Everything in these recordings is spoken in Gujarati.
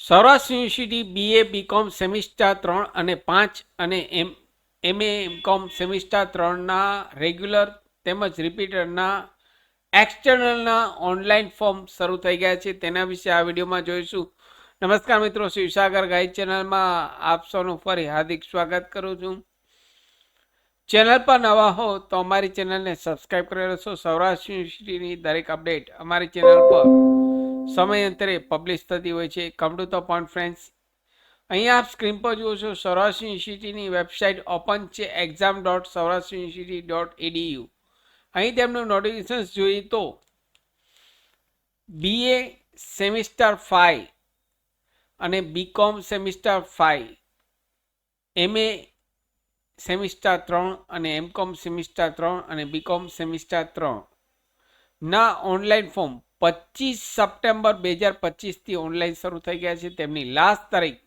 Saurashtra university BA BCom semester 3 અને 5 અને MA MCom સેમિસ્ટર 3ના રેગ્યુલર તેમજ રિપીટરના એક્સટર્નલના ઓનલાઈન ફોર્મ શરૂ થઈ ગયા છે. તેના વિશે આ વિડીયોમાં જોઈશું. નમસ્કાર મિત્રો, શિવસાગર ગાઈડ ચેનલમાં આપ સૌનું ફરી હાર્દિક સ્વાગત કરું છું. ચેનલ પર નવા હો તો અમારી ચેનલને સબસ્ક્રાઈબ કરી લેશો. સૌરાષ્ટ્ર યુનિવર્સિટીની દરેક અપડેટ અમારી ચેનલ પર સમયાંતરે પબ્લિશ થતી હોય છે. Come to the point friends, અહીંયા આપ સ્ક્રીન પર જુઓ છો સૌરાષ્ટ્ર યુનિવર્સિટીની વેબસાઇટ ઓપન છે exam.saurashtrauniversity.edu. અહીં તેમનું નોટિફિકેશન જોઈએ તો BA સેમિસ્ટર 5 અને BCom સેમિસ્ટર 5, MA સેમિસ્ટર 3 અને MCom સેમિસ્ટર 3 અને BCom સેમિસ્ટર 3 ના ઓનલાઈન ફોર્મ 25 સપ્ટેમ્બર 2025 થી ઓનલાઈન શરૂ થઈ ગયા છે. તેમની લાસ્ટ તારીખ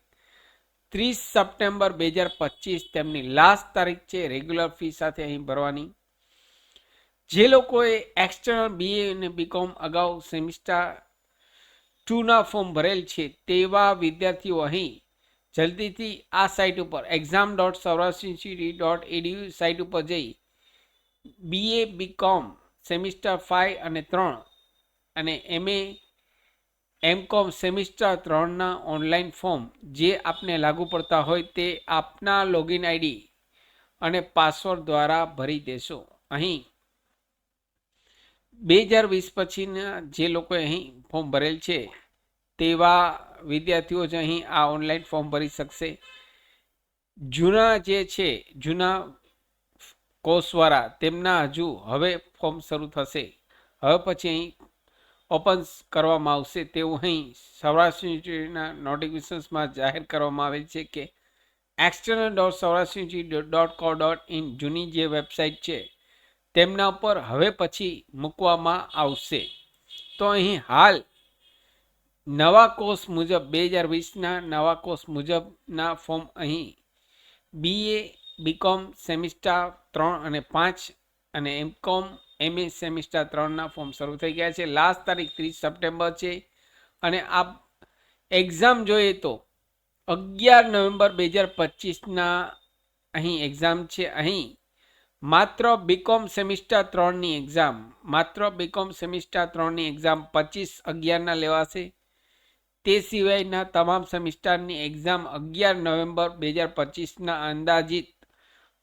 30 સપ્ટેમ્બર 2025 તેમની લાસ્ટ તારીખ છે રેગ્યુલર ફી સાથે અહીં ભરવાની. જે લોકોએ એક્સટર્નલ BA અને BCom અગાઉ સેમિસ્ટર 2 ના ફોર્મ ભરેલ છે તેવા વિદ્યાર્થીઓ અહીં જલ્દીથી આ સાઇટ ઉપર exam.saurashtrauniversity.edu સાઇટ ઉપર જઈ BA BCom સેમિસ્ટર 5 અને 3 અને MA MCom સેમિસ્ટર 3ના ઓનલાઈન ફોર્મ જે આપને લાગુ પડતા હોય તે આપના લોગિન આઈડી અને પાસવર્ડ દ્વારા ભરી દેશો. અહીં 2020 પછીના જે લોકોએ અહીં ફોર્મ ભરેલ છે તેવા વિદ્યાર્થીઓ જ અહીં આ ઓનલાઈન ફોર્મ ભરી શકશે. જૂના જે છે, જૂના કોર્સવાળા, તેમના હજુ હવે ફોર્મ શરૂ થશે. હવે પછી અહીં ઓપન કરવામાં આવશે તેવું અહીં સૌરાષ્ટ્ર યુનિવર્સિટીના નોટિફિકેશન્સમાં જાહેર કરવામાં આવેલ છે કે external.saurashtrauniversity.co.in જૂની જે વેબસાઇટ છે તેમના ઉપર હવે પછી મૂકવામાં આવશે. તો અહીં હાલ નવા કોર્સ મુજબ 2020ના નવા કોર્સ મુજબના ફોર્મ અહીં BA BCom સેમિસ્ટર 3 અને 5 અને MCom MA સેમિસ્ટર 3ના ફોર્મ શરૂ થઈ ગયા છે. લાસ્ટ તારીખ 30 સપ્ટેમ્બર છે અને આ એક્ઝામ જોઈએ તો 11 નવેમ્બર 2025ના અહીં એક્ઝામ છે. અહીં માત્ર BCom સેમિસ્ટર 3ની એક્ઝામ, માત્ર BCom સેમિસ્ટર 3ની એક્ઝામ 25/11ના લેવાશે. તે સિવાયના તમામ સેમિસ્ટરની એક્ઝામ 11 નવેમ્બર 2025ના અંદાજિત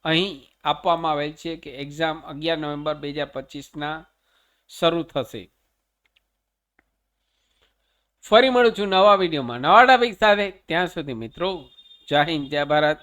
અહીં આપવામાં આવેલ છે કે એક્ઝામ 11 નવેમ્બર 2025ના શરૂ થશે. ફરી મળું છું નવા વિડીયોમાં નવા ટોપિક સાથે. ત્યાં સુધી મિત્રો, જય હિન્દ, જય ભારત.